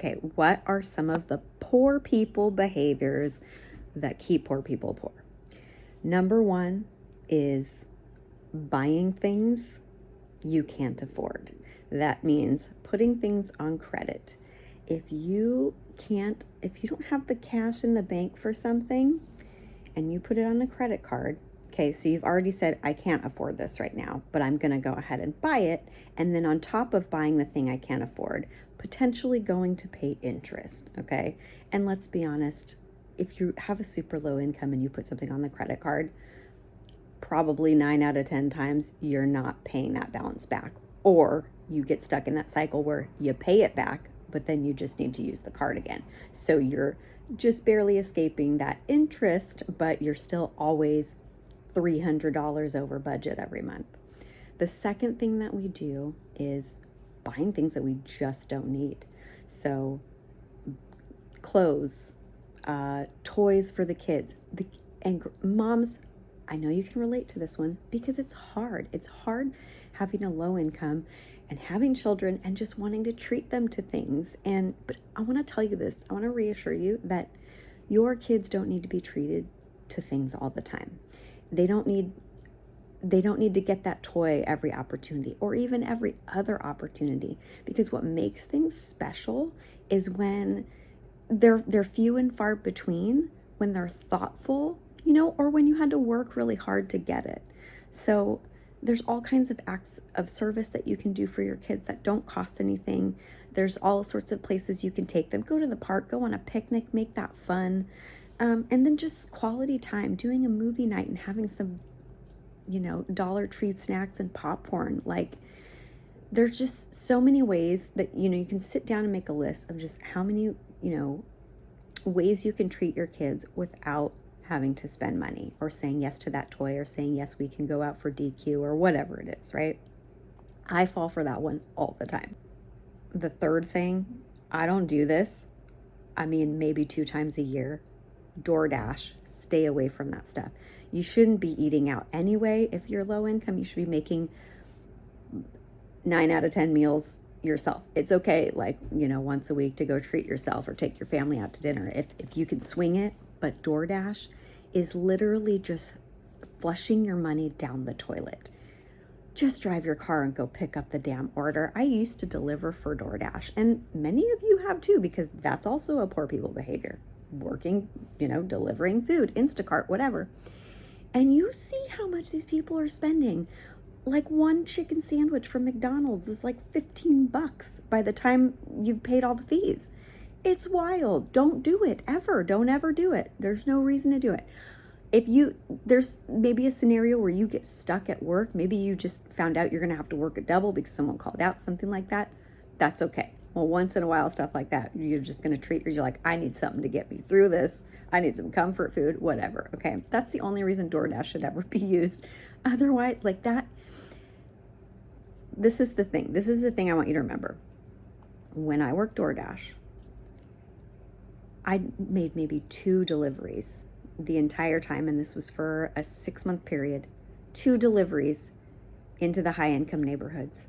Okay, what are some of the poor people behaviors that keep poor people poor? Number one is buying things you can't afford. That means putting things on credit. If you don't have the cash in the bank for something and you put it on a credit card, okay, so you've already said, I can't afford this right now, but I'm going to go ahead and buy it. And then on top of buying the thing I can't afford, potentially going to pay interest, okay? And let's be honest, if you have a super low income and you put something on the credit card, probably 9 out of 10 times you're not paying that balance back. Or you get stuck in that cycle where you pay it back, but then you just need to use the card again. So you're just barely escaping that interest, but you're still always $300 over budget every month. The second thing that we do is buying things that we just don't need. So clothes, toys for the kids. And moms, I know you can relate to this one because it's hard. It's hard having a low income and having children and just wanting to treat them to things. But I want to tell you this. I want to reassure you that your kids don't need to be treated to things all the time. They don't need to get that toy every opportunity or even every other opportunity, because what makes things special is when they're few and far between, when they're thoughtful, or when you had to work really hard to get it. So there's all kinds of acts of service that you can do for your kids that don't cost anything. There's all sorts of places you can take them. Go to the park, go on a picnic, make that fun. And then just quality time, doing a movie night and having some, Dollar Tree snacks and popcorn. Like, there's just so many ways that, you can sit down and make a list of just how many, ways you can treat your kids without having to spend money or saying yes to that toy or saying, yes, we can go out for DQ or whatever it is, right? I fall for that one all the time. The third thing, I don't do this. I mean, maybe 2 times a year. DoorDash, stay away from that stuff. You shouldn't be eating out anyway. If you're low income, you should be making 9 out of 10 meals yourself. It's okay, like, once a week to go treat yourself or take your family out to dinner if you can swing it. But DoorDash is literally just flushing your money down the toilet. Just drive your car and go pick up the damn order. I used to deliver for DoorDash, and many of you have too, because that's also a poor people behavior. Working, delivering food, Instacart, whatever. And you see how much these people are spending. Like, one chicken sandwich from McDonald's is like $15 by the time you've paid all the fees. It's wild. Don't do it ever. Don't ever do it. There's no reason to do it. There's maybe a scenario where you get stuck at work. Maybe you just found out you're going to have to work a double because someone called out, something like that. That's okay. Well, once in a while, stuff like that, you're just going to treat, you're like, I need something to get me through this. I need some comfort food, whatever. Okay. That's the only reason DoorDash should ever be used. Otherwise, like that. This is the thing. This is the thing I want you to remember. When I worked DoorDash, I made maybe 2 deliveries the entire time, and this was for a 6-month period. 2 deliveries into the high-income neighborhoods.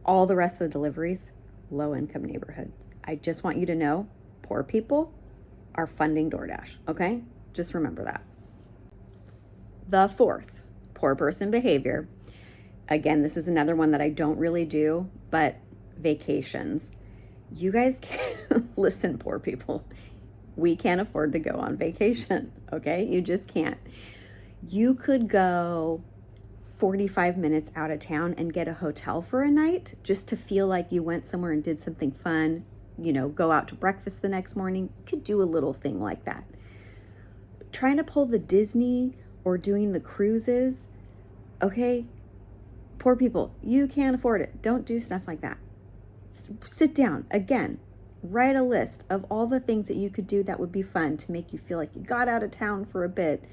All the rest of the deliveries, low-income neighborhoods. I just want you to know, poor people are funding DoorDash, okay? Just remember that. The fourth poor person behavior, again, this is another one that I don't really do, but vacations. You guys can't, listen, poor people, we can't afford to go on vacation, okay? You just can't. You could go 45 minutes out of town and get a hotel for a night just to feel like you went somewhere and did something fun, go out to breakfast the next morning. You could do a little thing like that. Trying to pull the Disney or doing the cruises, okay? Poor people, you can't afford it. Don't do stuff like that. Sit down, again, write a list of all the things that you could do that would be fun to make you feel like you got out of town for a bit.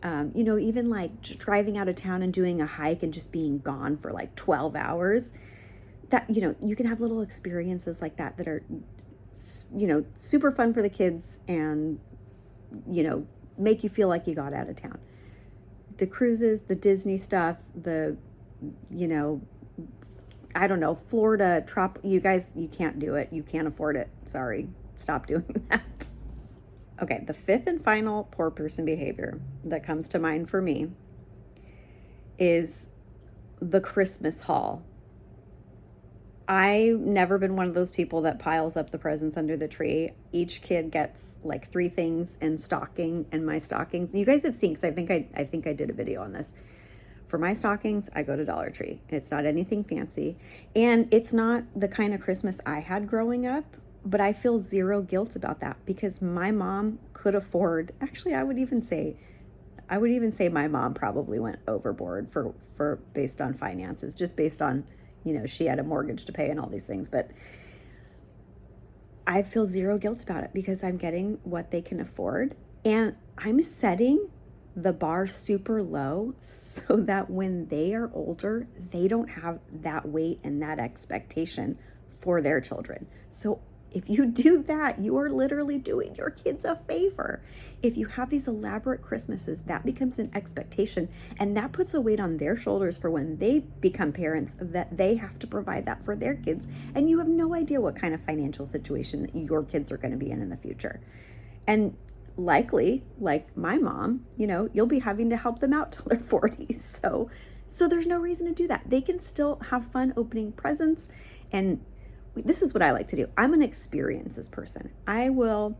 Even like driving out of town and doing a hike and just being gone for like 12 hours. That, you can have little experiences like that are, super fun for the kids and, make you feel like you got out of town. The cruises, the Disney stuff, the I don't know, Florida, you guys, you can't do it. You can't afford it. Sorry. Stop doing that. Okay, the fifth and final poor person behavior that comes to mind for me is the Christmas haul. I've never been one of those people that piles up the presents under the tree. Each kid gets like 3 things in stocking, and my stockings, you guys have seen, because I think I did a video on this. For my stockings, I go to Dollar Tree. It's not anything fancy, and it's not the kind of Christmas I had growing up, but I feel zero guilt about that because my mom could afford, actually I would even say my mom probably went overboard for based on finances, just based on, she had a mortgage to pay and all these things. But I feel zero guilt about it because I'm getting what they can afford, and I'm setting the bar super low so that when they are older, they don't have that weight and that expectation for their children. So if you do that, you are literally doing your kids a favor. If you have these elaborate Christmases, that becomes an expectation, and that puts a weight on their shoulders for when they become parents, that they have to provide that for their kids. And you have no idea what kind of financial situation that your kids are going to be in the future. And likely, like my mom, you'll be having to help them out till their 40s. So there's no reason to do that. They can still have fun opening presents. And this is what I like to do. I'm an experiences person. I will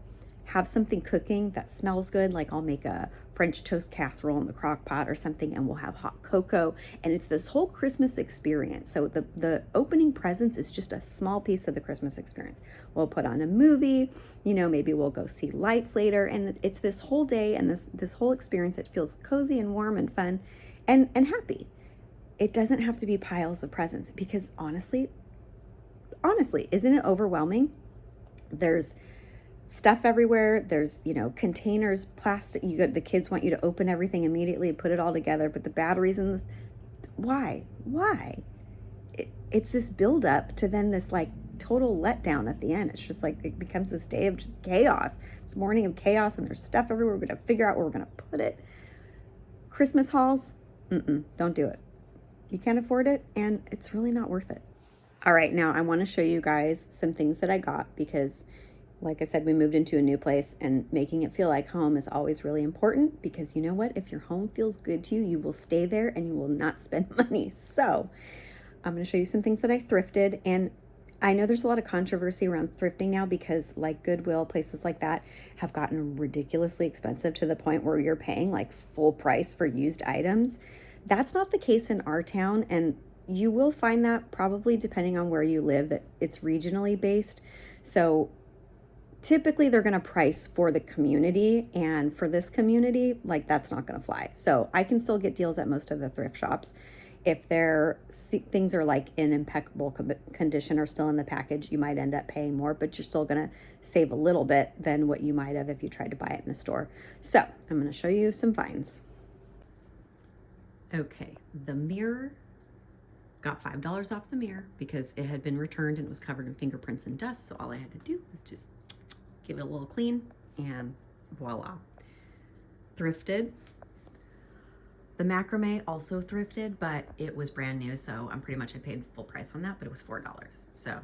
have something cooking that smells good, like I'll make a French toast casserole in the crock pot or something, and we'll have hot cocoa, and it's this whole Christmas experience. So the opening presents is just a small piece of the Christmas experience. We'll put on a movie, maybe we'll go see lights later, and it's this whole day and this whole experience that feels cozy and warm and fun and happy. It doesn't have to be piles of presents, because honestly, isn't it overwhelming? There's stuff everywhere. There's, containers, plastic. The kids want you to open everything immediately, put it all together, but the batteries in this, why? It's this buildup to then this like total letdown at the end. It's just like, it becomes this day of just chaos. It's morning of chaos, and there's stuff everywhere. We're going to figure out where we're going to put it. Christmas hauls, don't do it. You can't afford it, and it's really not worth it. All right, now I want to show you guys some things that I got because, like I said, we moved into a new place, and making it feel like home is always really important, because you know what? If your home feels good to you, you will stay there and you will not spend money. So I'm going to show you some things that I thrifted, and I know there's a lot of controversy around thrifting now because like Goodwill, places like that have gotten ridiculously expensive to the point where you're paying like full price for used items. That's not the case in our town, and you will find that probably depending on where you live, that it's regionally based. So typically they're going to price for the community, and for this community, like that's not going to fly. So I can still get deals at most of the thrift shops. If things are like in impeccable condition or still in the package, you might end up paying more, but you're still going to save a little bit than what you might have if you tried to buy it in the store. So I'm going to show you some finds. Okay, the mirror. Got $5 off the mirror because it had been returned and it was covered in fingerprints and dust. So all I had to do was just give it a little clean, and voila. Thrifted. The macrame also thrifted, but it was brand new. So I paid full price on that, but it was $4. So,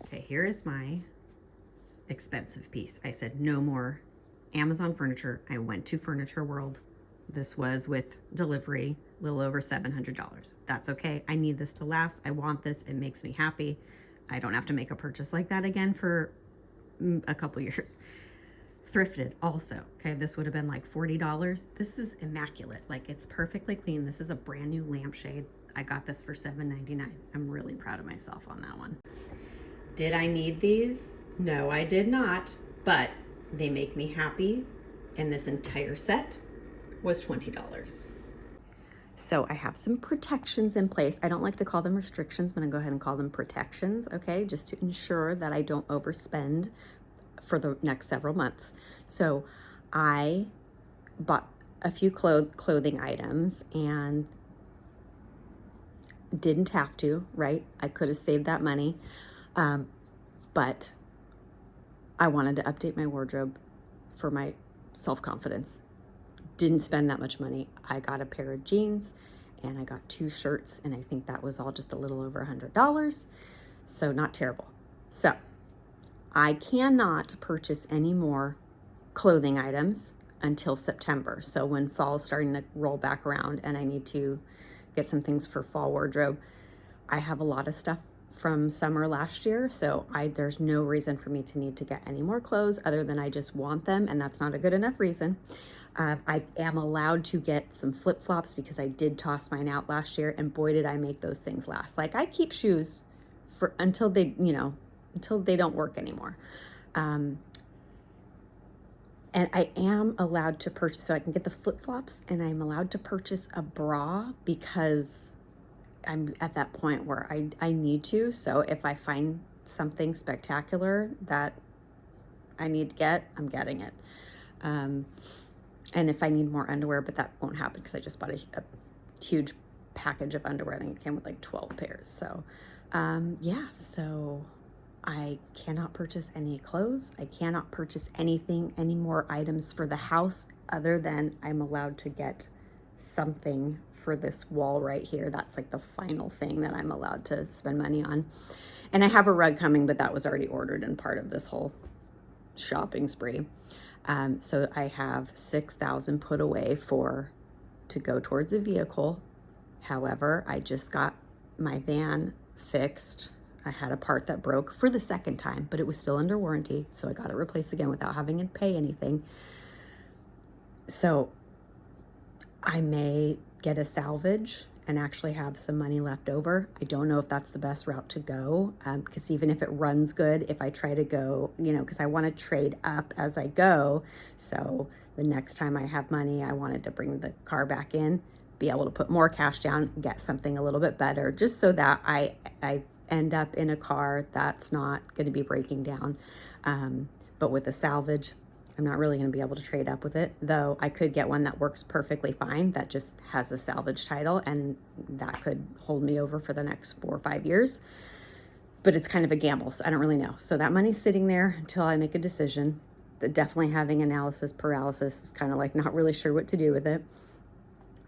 okay, here is my expensive piece. I said no more Amazon furniture. I went to Furniture World. This was with delivery, a little over $700. That's okay. I need this to last. I want this. It makes me happy. I don't have to make a purchase like that again for a couple years. Thrifted also. Okay, this would have been like $40. This is immaculate. Like, it's perfectly clean. This is a brand new lampshade. I got this for $7.99. I'm really proud of myself on that one. Did I need these? No, I did not, but they make me happy, and this entire set was $20. So I have some protections in place. I don't like to call them restrictions, but I'm going to go ahead and call them protections, okay? Just to ensure that I don't overspend for the next several months. So I bought a few clothing items and didn't have to, right? I could have saved that money, but I wanted to update my wardrobe for my self-confidence. Didn't spend that much money. I got a pair of jeans and I got 2 shirts, and I think that was all just a little over $100. So not terrible. So I cannot purchase any more clothing items until September. So when fall's starting to roll back around and I need to get some things for fall wardrobe, I have a lot of stuff from summer last year, so there's no reason for me to need to get any more clothes other than I just want them, and that's not a good enough reason. I am allowed to get some flip-flops because I did toss mine out last year, and boy did I make those things last. Like, I keep shoes for until they don't work anymore. And I am allowed to purchase, so I can get the flip-flops, and I'm allowed to purchase a bra because I'm at that point where I need to. So if I find something spectacular that I need to get, I'm getting it. And if I need more underwear, but that won't happen because I just bought a huge package of underwear. I think it came with like 12 pairs. So so I cannot purchase any clothes. I cannot purchase any more items for the house other than I'm allowed to get something for this wall right here. That's like the final thing that I'm allowed to spend money on. And I have a rug coming, but that was already ordered and part of this whole shopping spree. So I have $6,000 put away to go towards a vehicle. However, I just got my van fixed. I had a part that broke for the second time, but it was still under warranty. So I got it replaced again without having to pay anything. So I may get a salvage and actually have some money left over. I don't know if that's the best route to go, because even if it runs good, if I try to go, because I want to trade up as I go. So the next time I have money, I wanted to bring the car back in, be able to put more cash down, get something a little bit better, just so that I end up in a car that's not going to be breaking down. But with a salvage, I'm not really going to be able to trade up with it, though I could get one that works perfectly fine that just has a salvage title, and that could hold me over for the next 4 or 5 years. But it's kind of a gamble, so I don't really know. So that money's sitting there until I make a decision. Definitely having analysis paralysis is kind of like not really sure what to do with it.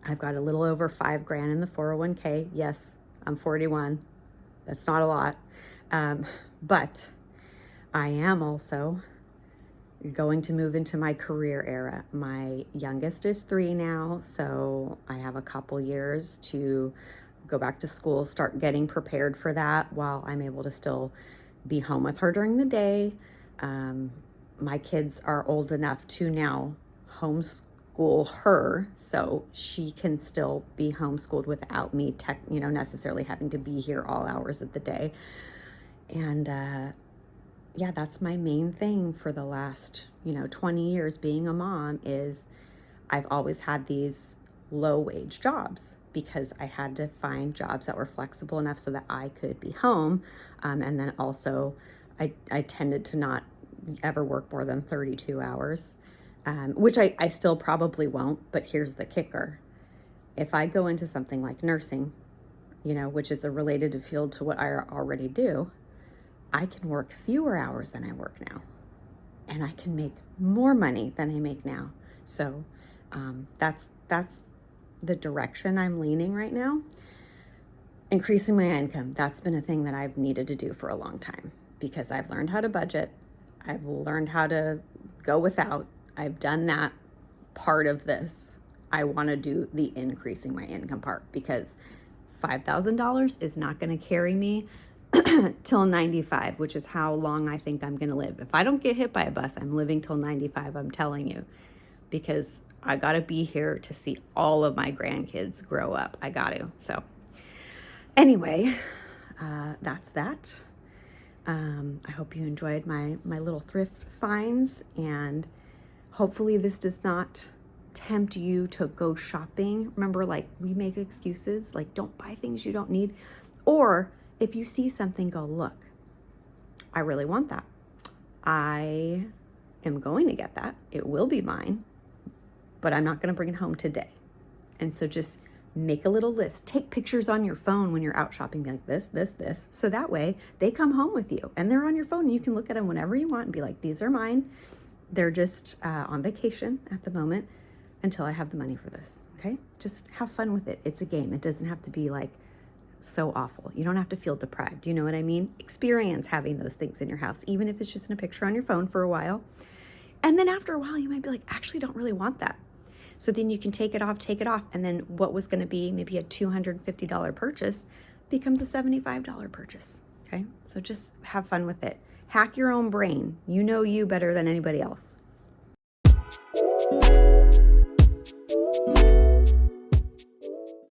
I've got a little over $5,000 in the 401k. Yes, I'm 41. That's not a lot. But I am also going to move into my career era. My youngest is 3 now, so I have a couple years to go back to school, start getting prepared for that while I'm able to still be home with her during the day. My kids are old enough to now homeschool her, so she can still be homeschooled without me necessarily having to be here all hours of the day. And yeah, that's my main thing for the last 20 years being a mom, is I've always had these low wage jobs because I had to find jobs that were flexible enough so that I could be home. And then also I tended to not ever work more than 32 hours, which I still probably won't. But here's the kicker. If I go into something like nursing, which is a related field to what I already do, I can work fewer hours than I work now, and I can make more money than I make now. So that's the direction I'm leaning right now. Increasing my income, that's been a thing that I've needed to do for a long time because I've learned how to budget. I've learned how to go without. I've done that part of this. I want to do the increasing my income part because $5,000 is not going to carry me till 95, which is how long I think I'm going to live. If I don't get hit by a bus, I'm living till 95, I'm telling you, because I got to be here to see all of my grandkids grow up. I got to. So anyway, that's that. I hope you enjoyed my little thrift finds, and hopefully this does not tempt you to go shopping. Remember, we make excuses, don't buy things you don't need. Or if you see something, go, look, I really want that. I am going to get that. It will be mine, but I'm not going to bring it home today. And so just make a little list. Take pictures on your phone when you're out shopping. Be like, this. So that way they come home with you and they're on your phone and you can look at them whenever you want and be like, these are mine. They're just on vacation at the moment. until I have the money for this. Okay? Just have fun with it. It's a game. It doesn't have to be like so awful. You don't have to feel deprived. You know what I mean? Experience having those things in your house, even if it's just in a picture on your phone for a while. And then after a while, you might be like, actually don't really want that. So then you can take it off. And then what was going to be maybe a $250 purchase becomes a $75 purchase. Okay? So just have fun with it. Hack your own brain. You know you better than anybody else.